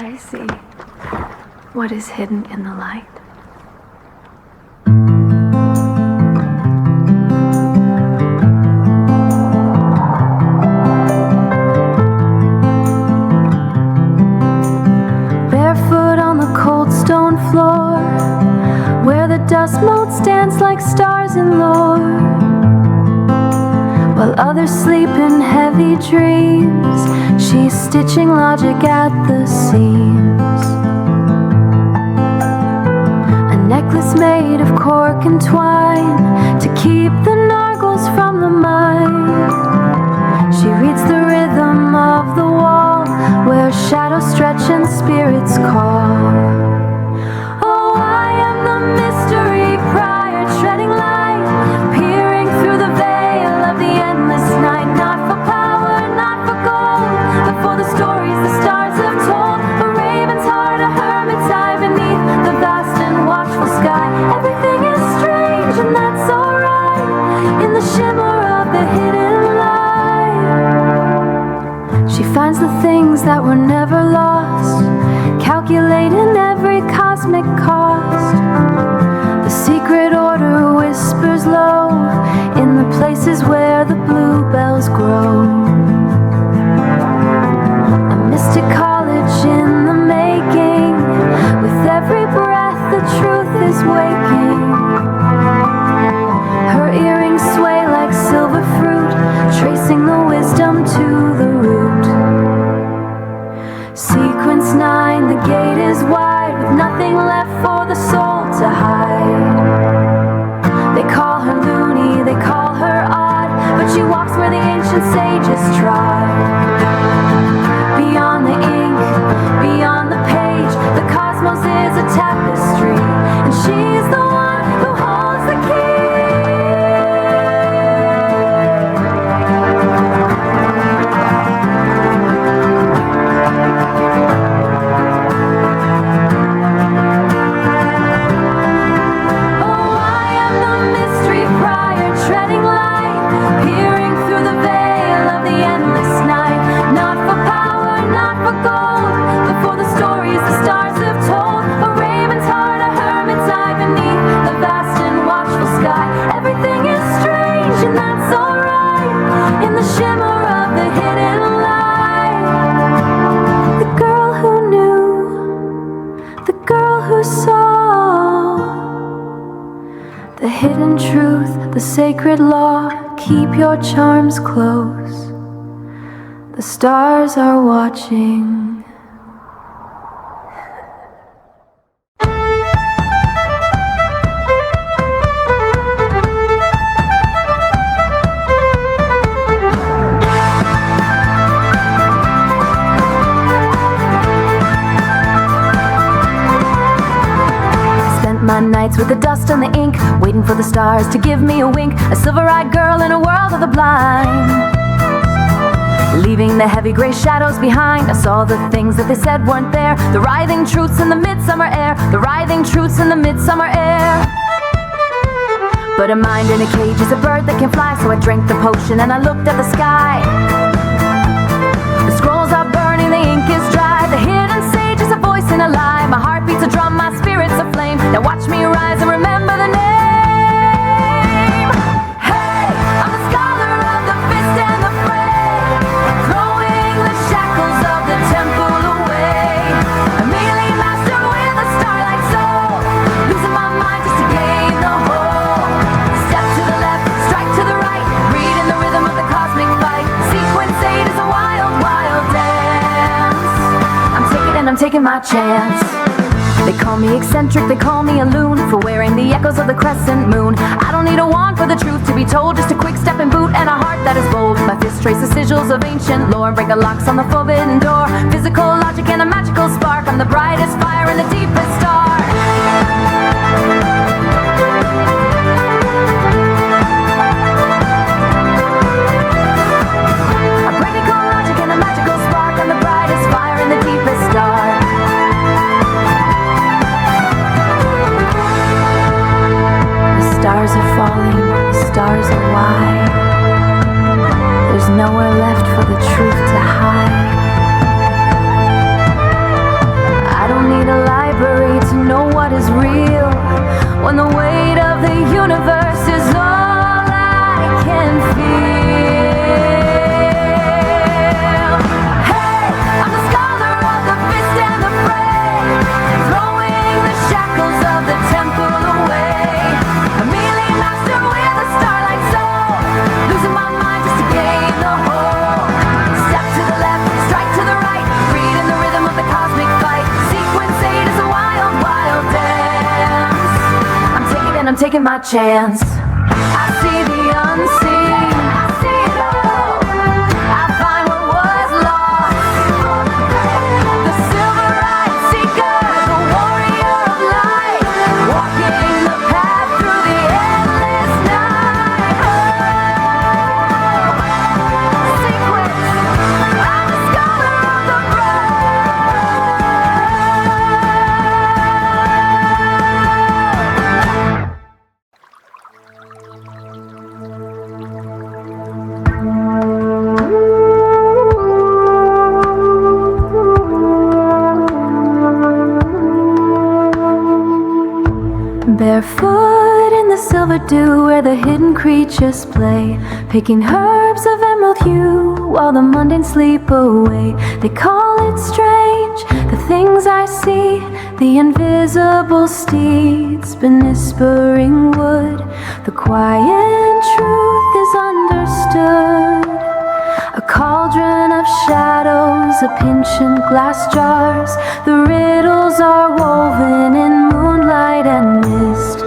I see what is hidden in the light. Barefoot on the cold stone floor, where the dust mote stands like stars in lore, while others sleep in heavy dreams, she's stitching logic at the seams. A necklace made of cork and twine to keep the nargles from the mind. She reads the rhythm of the wall, where shadows stretch and spirits call. Oh, I am the mystery prior, treading light, peering through the veil of the endless night. Not for power, not for gold, but for the stories the stars have told. A raven's heart, a hermit's eye beneath the vast and watchful sky. Everything is strange and that's alright, in the shimmer of the hidden light. She finds the things that were never lost, calculating every cosmic cost. The secret order whispers low in the places where the bluebells grow. A mystic college in the making, with every breath the truth is waking. Her earrings sway like silver fruit, tracing the wisdom to the root. Sequence 9, the gate is wide, with nothing left for the soul to hide. They call her loony, they call her odd, but she walks where the ancient sages trod. Beyond the ink, beyond the page, the cosmos is a tapestry, and she's the one who holds the key. Hidden truth, the sacred law, keep your charms close. The stars are watching. My nights with the dust and the ink, waiting for the stars to give me a wink. A silver-eyed girl in a world of the blind, leaving the heavy gray shadows behind. I saw the things that they said weren't there, the writhing truths in the midsummer air, the writhing truths in the midsummer air. But a mind in a cage is a bird that can fly, so I drank the potion and I looked at the sky. The scrolls are burning, the ink is dry, the hidden sage is a voice in a lie. My heart beats a drum, my spirit's a flame. Now watch me rise and remember the name. Hey, I'm the scholar of the fist and the fray, throwing the shackles of the temple away. A melee master with a starlight soul, losing my mind just to gain the whole. Step to the left, strike to the right, reading the rhythm of the cosmic fight. Sequence 8 is a wild, wild dance. I'm taking my chance. They call me eccentric, they call me a loon, for wearing the echoes of the crescent moon. I don't need a wand for the truth to be told, just a quick step and boot and a heart that is bold. My fist trace the sigils of ancient lore, break the locks on the forbidden door. Physical logic and a magical spark, I'm the brightest fire and the deepest star. A practical logic and a magical spark, I'm the brightest fire and the deepest star. Stars are falling, the stars are wide. There's nowhere left for the truth to hide. when the weight of the universe is all I can feel. Hey, I'm the scholar of the fist and the fray, throwing the shackles of the temple away. A melee master with a starlight soul, losing my mind just to gain the whole. Step to the left, strike to the right, reading the rhythm of the cosmic fight. Sequence 8 is a wild, wild dance. I'm taking my chance. I see the unseen, I see it all. I find what was lost. The silver-eyed seeker, the warrior of light, walking the path through the endless night. Sequence, I'm the scholar of the barefoot in the silver dew where the hidden creatures play, picking herbs of emerald hue while the mundane sleep away. They call it strange, the things I see, the invisible steeds beneath whispering wood. The quiet truth is understood. A cauldron of shadows, a penchant glass jars. The riddles are woven in moonlight and mist.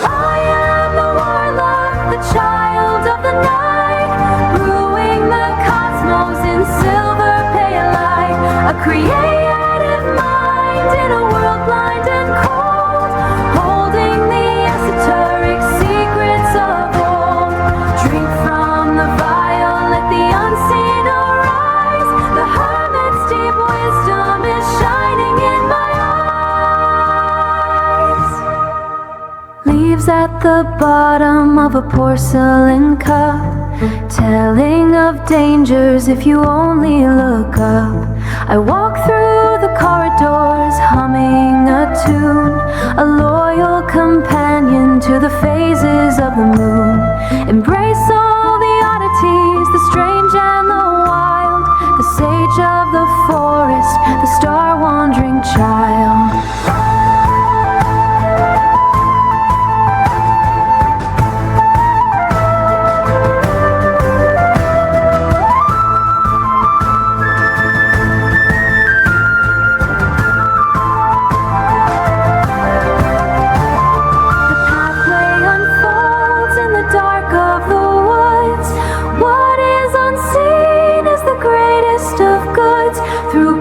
I am the warlock, the child of the night, brewing the cosmos in silver pale light. A creative mind in a world blind and cold, holding the esoteric secrets of old. Drink from the vial, let the unseen arise. The hermit's deep wisdom is shining in my eyes. Leaves at the bottom of a porcelain cup, telling of dangers if you only look up. I walk through the corridors, humming a tune, a loyal companion to the phases of the moon. Embrace all the oddities, the strange and the wild, the sage of the forest, the star-wandering child.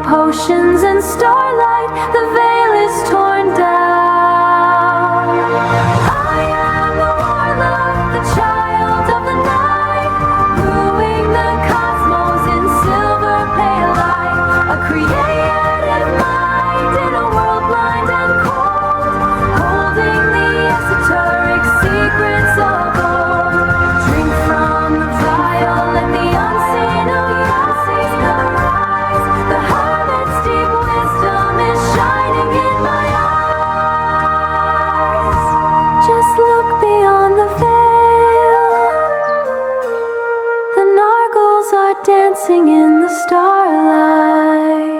Potions and starlight, the veil is torn down. I am the warlock, the child of the night, brewing the cosmos in silver pale light. A creative mind in a world blind and cold, holding the esoteric secrets of old. Drink from the vial, let the unseen arise. The hermit's deep wisdom is shining in my eyes. Just look beyond the veil. The nargles are dancing in the starlight.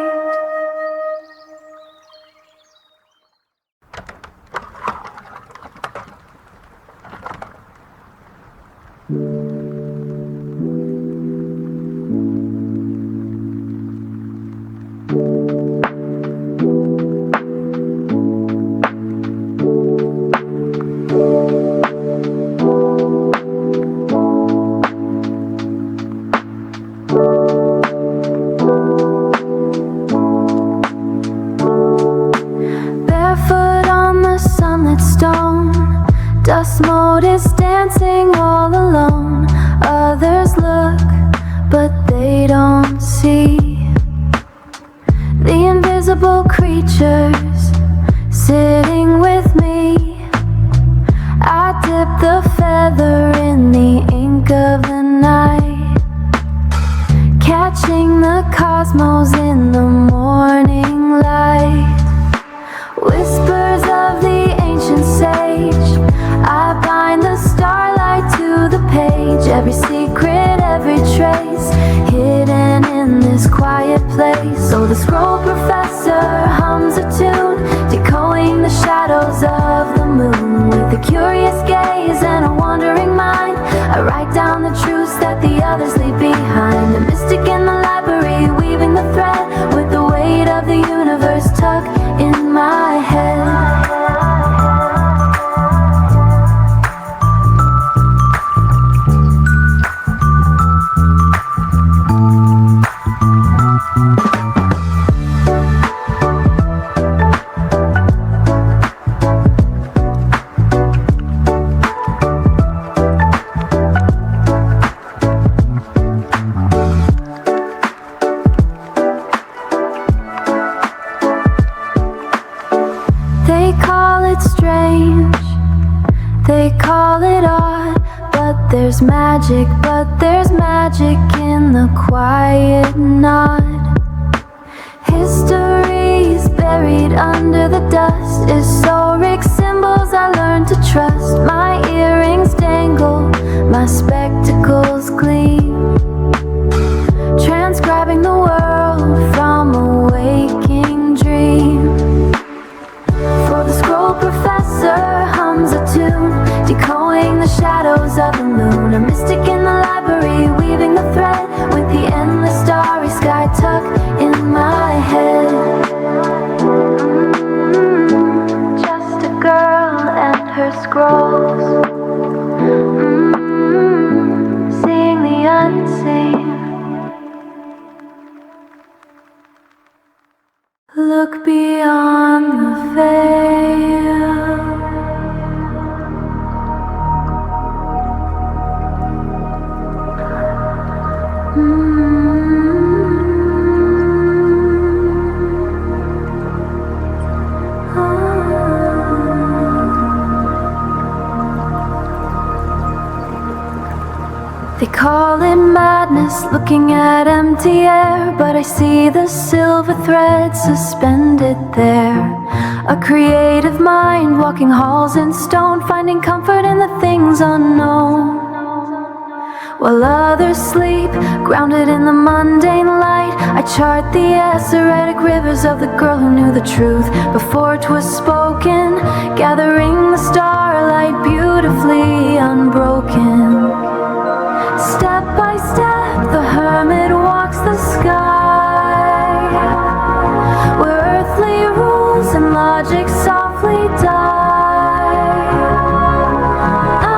Dust mote is dancing all alone. Others look, but they don't see the invisible creatures sitting with me. I dip the feather in the ink of the night, catching the cosmos in the morning light. Whispers of the ancient sage, professor hums a tune, decoing the shadows of the moon. With a curious gaze and a wandering mind, I write down the truths that the others leave behind. A mystic in the library, weaving the thread with the weight of the universe tucked in my head. They call it strange, they call it odd, but there's magic in the quiet nod. History's buried under the dust, historic symbols I learned to trust. My earrings dangle, my spectacles gleam, transcribing the world from a waking dream. For the scroll professor hums a tune, decoing the shadows of the moon. A mystic in the library, weaving the thread with the endless starry sky tucked in my head. Just a girl and her scrolls, seeing the unseen. Look beyond the veil. They call it madness, looking at empty air, but I see the silver thread suspended there. A creative mind walking halls in stone, finding comfort in the things unknown. While others sleep, grounded in the mundane light, I chart the esoteric rivers of the girl who knew the truth before 'twas spoken, gathering the starlight beautifully unbroken. Step by step, the hermit walks the sky, where earthly rules and logic softly die.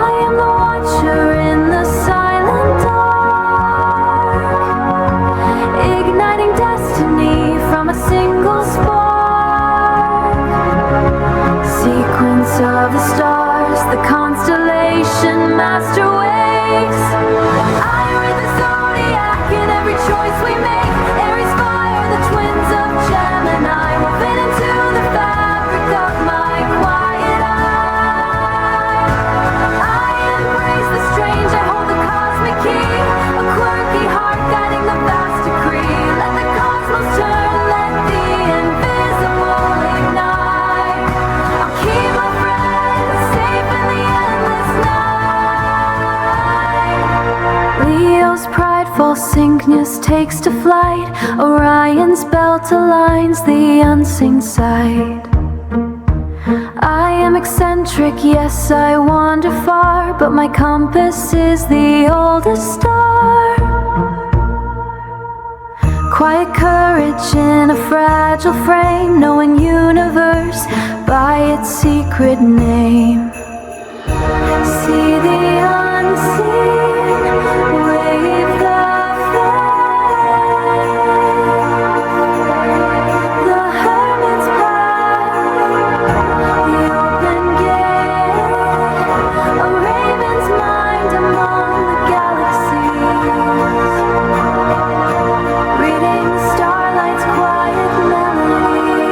I am the watcher in the silent dark, igniting destiny from a single spark. Sequence of the stars, the constellation master wakes. I read the zodiac in every choice we make. Aries fire, the twins of Gemini, woven into the fabric of my quiet eye. I embrace the strange, I hold the cosmic key, a quirky heart guiding the vast decree. Let the cosmos turn, let the invisible ignite. I'll keep my friends safe in the endless night. Leo's prideful Cygnus takes to flight, Orion's belt aligns the unseen sight. I am eccentric, yes I wander far, but my compass is the oldest star. Quiet courage in a fragile frame, knowing universe by its secret name. See the unseen, wave the flame. The hermit's path, the open gate, a raven's mind among the galaxies, reading starlight's quiet melodies.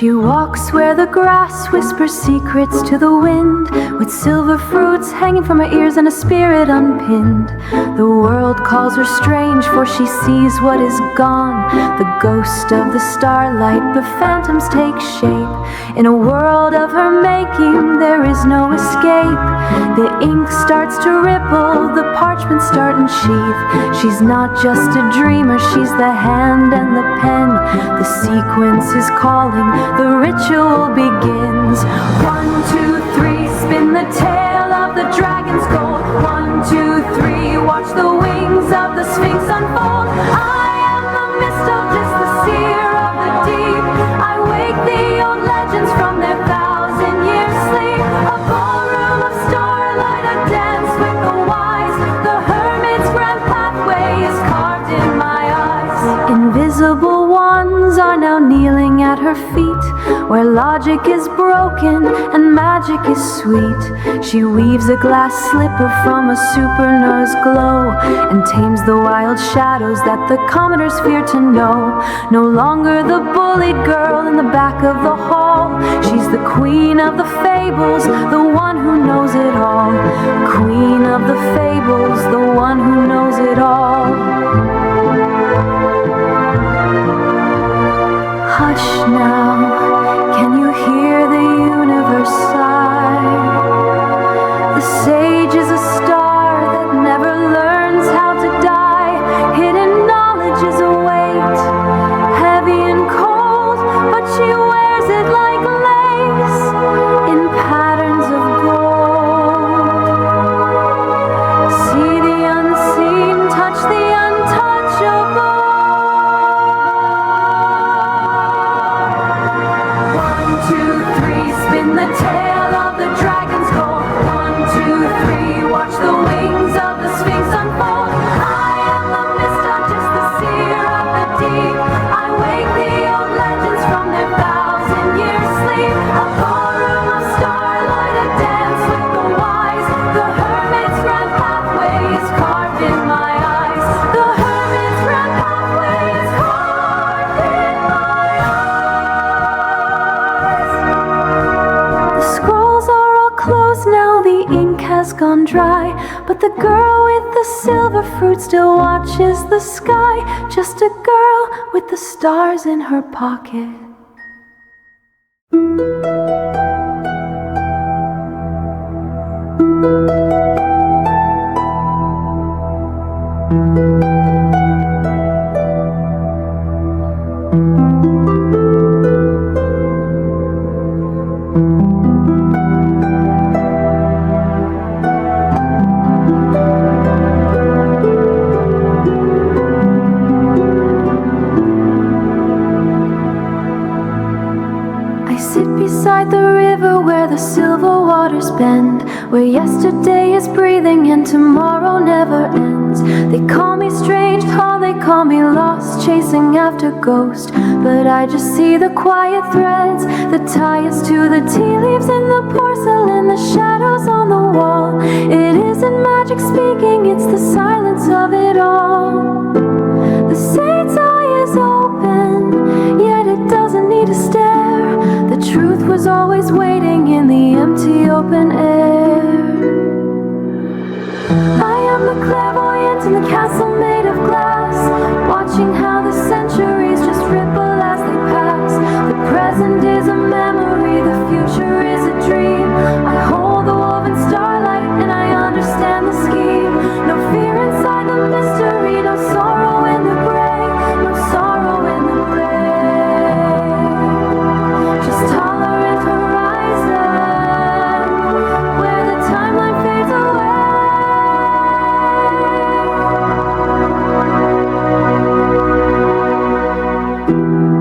She walks where the grass whispers secrets to the wind, with silver fruits hanging from her ears and a spirit unpinned. The world calls her strange, for she sees what is gone, the ghost of the starlight, the phantoms take shape. In a world of her making, there is no escape. The ink starts to ripple, the parchment start and sheath. She's not just a dreamer, she's the hand and the pen. The sequence is calling, the ritual begins. 1, 2, 3, spin the tail of the dragon's gold. 1, 2, 3, watch the wings of the sphinx unfold. I am the mist of just the seer of the deep. I wake the old legends from their 1,000-year sleep. A ballroom of starlight, a dance with the wise. The hermit's grand pathway is carved in my eyes. Invisible ones are now kneeling at her feet, where logic is broken and magic is sweet. She weaves a glass slipper from a supernova's glow, and tames the wild shadows that the commoners fear to know. No longer the bullied girl in the back of the hall, she's the queen of the fables, the one who knows it all. Queen of the fables, the one who knows it all. Hush now, can you hear the universe sigh? The sage is a star that never learns how to die. Hidden knowledge is a weight, heavy and cold, but she wears it like lace in patterns of gold. See the unseen, touch the untouchable. 1, 2, 3, spin the tail of the dragon's gold. 1, 2, 3, watch the wings of the sphinx unfold. I am the mist of just the seer of the deep. I wake the old legends from their 1,000-year sleep. A ballroom of starlight, a dance with the wise. The hermit's grand pathway is carved in my eyes. The hermit's grand pathway is carved in my eyes. The scrolls are all closed now, the ink has gone dry, but the girl with the silver fruit still watches the sky. Just a girl with the stars in her pocket. I sit beside the river where the silver waters bend, where yesterday is breathing and tomorrow never ends. They call me strange, oh they call me lost, chasing after ghosts, but I just see the quiet threads that tie us to the tea leaves in the porcelain, the shadows on the wall. It isn't magic speaking, it's the silence of it all. The saint's eye is open, yet it doesn't need to stare. The truth was always waiting in the empty open air. I am the clairvoyant in the castle made of glass, watching how the centuries just ripple as they pass. The present is a memory, the future is a dream. I hold the woven starlight and I understand the scheme. No fear inside the mystery, no sorrow in the gray, no sorrow in the gray. Just tolerant horizon, where the timeline fades away.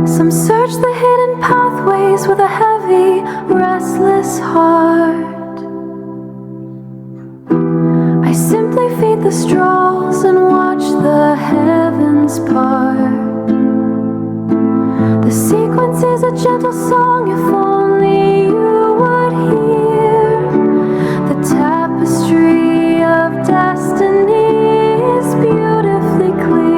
Some search the hidden pathways with a heavy, restless heart. I simply feed the strolls and watch the heavens part. The sequence is a gentle song, if only you would hear. The tapestry of destiny is beautifully clear.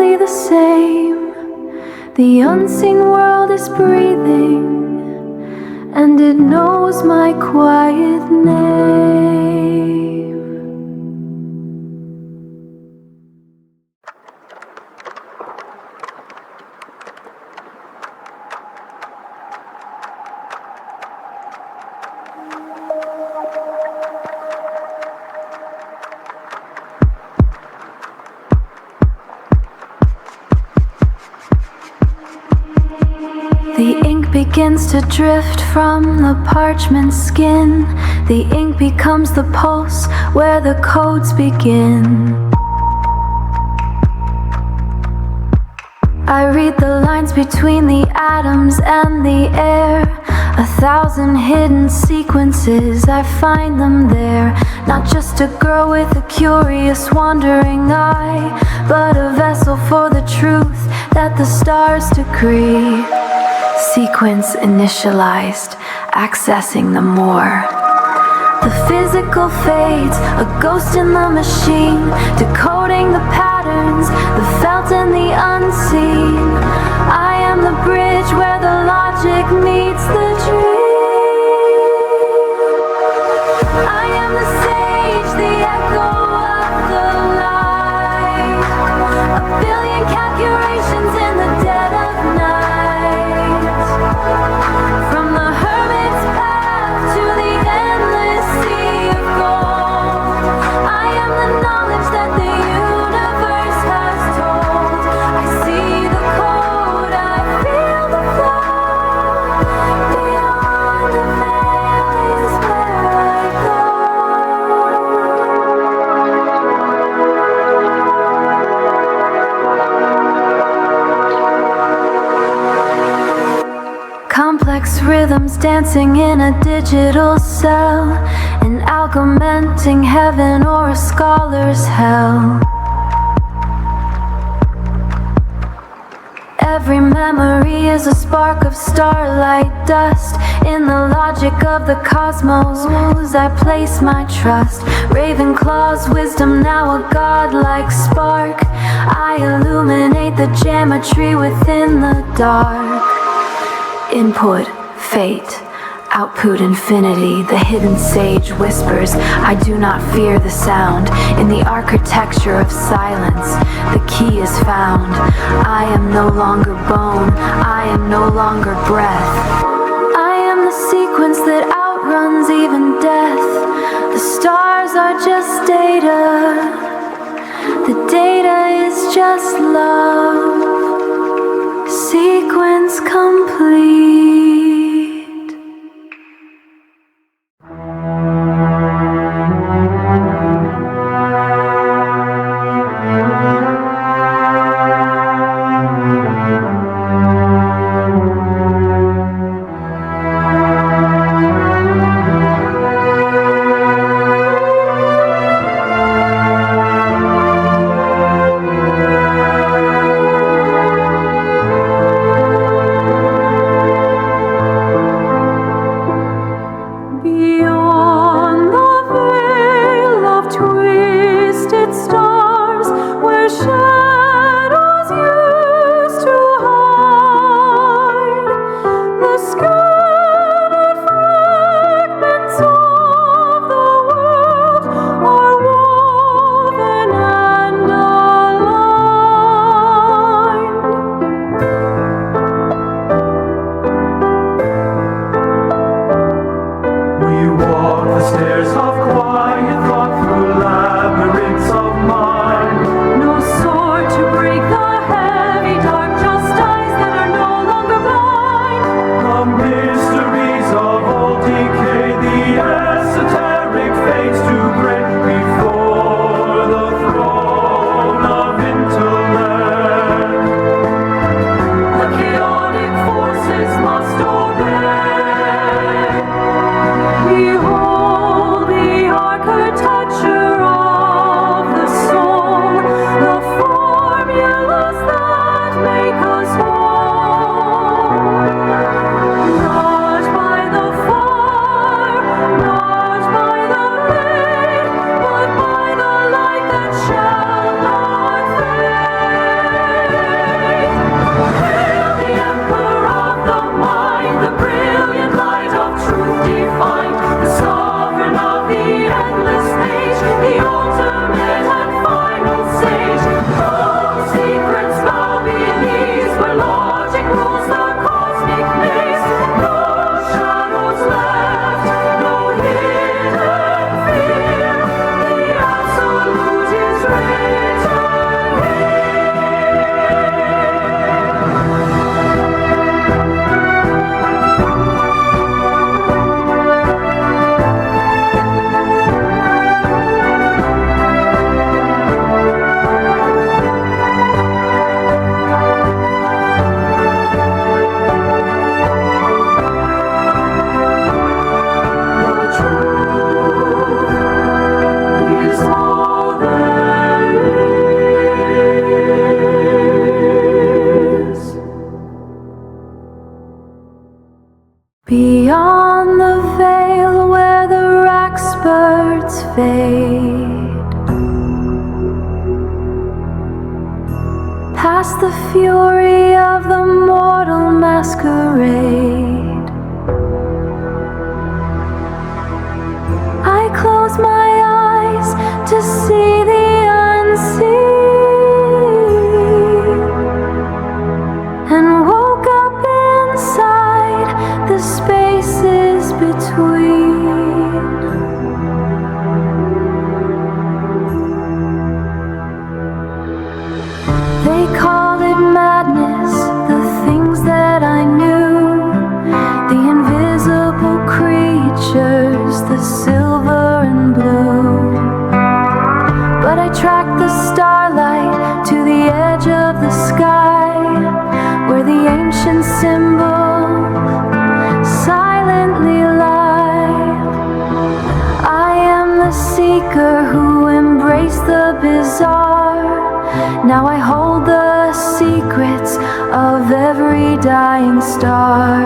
exactly the same. The unseen world is breathing, and it knows my quiet name. The ink begins to drift from the parchment skin. The ink becomes the pulse where the codes begin. I read the lines between the atoms and the air. 1,000 hidden sequences, I find them there. Not just a girl with a curious wandering eye, but a vessel for the truth that the stars decree. Sequence initialized, accessing the more. The physical fades, a ghost in the machine, decoding the patterns, the felt and the unseen. I am the bridge where the logic meets the dream. I am the sage, the echo of the light. A billion calculations in the dead of night. From the hermit's path to the endless sea of gold, I am the knowledge that the universe has told. I see the code, I feel the flow. Beyond the veil is where I go. Complex rhythms dancing in a digital cell, an augmenting heaven or a scholar's hell. Every memory is a spark of starlight dust. In the logic of the cosmos, I place my trust. Ravenclaw's wisdom, now a godlike spark. I illuminate the geometry within the dark. Input, fate. Output, infinity. The hidden sage whispers, I do not fear the sound. In the architecture of silence, the key is found. I am no longer bone, I am no longer breath. I am the sequence that outruns even death. The stars are just data. The data is just love. Sequence complete. No sword beyond the veil where the rackspurts fade, past the fury of the mortal masquerade. I close my eyes to see the unseen, and woke up inside the spaces between. They called it madness, the things that I knew, the invisible creatures, the silver and blue. But I tracked the starlight to the edge of the sky, where the ancient symbols silently lie. I am the seeker who embraced the bizarre. Now I hold the secrets of every dying star.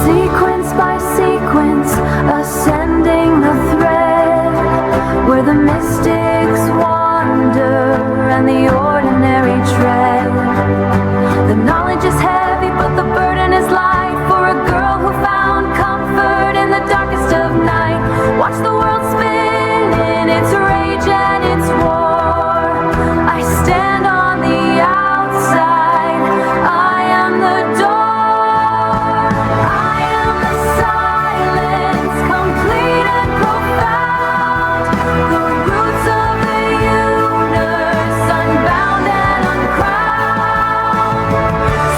Sequence by sequence, ascending the thread, where the mystics wander and the ordinary tread. The knowledge is heavy, but the burden is light, for a girl who found comfort in the darkest of night. Watch the world spin in its rage and its war. I stand on the outside, I am the door. I am the silence, complete and profound, the roots of the universe, unbound and uncrowned.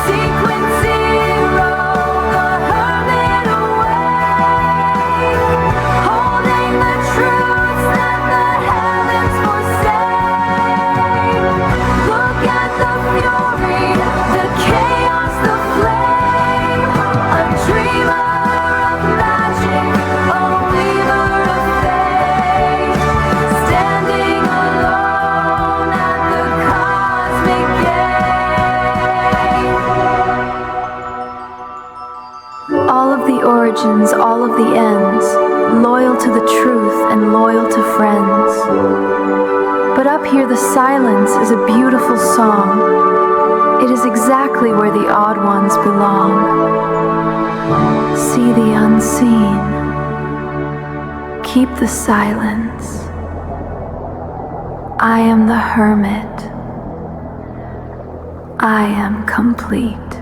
Sequence zero, the hermit away, holding the truths that the heavens forsake. Look at the fury, the chaos, the flame, a dreamer of magic, a weaver of fate, standing alone at the cosmic gate. All of the origins, all of the ends, loyal to the truth and loyal to friends. But up here the silence is a beautiful song. It is exactly where the odd ones belong. See the unseen. Keep the silence. I am the hermit. I am complete.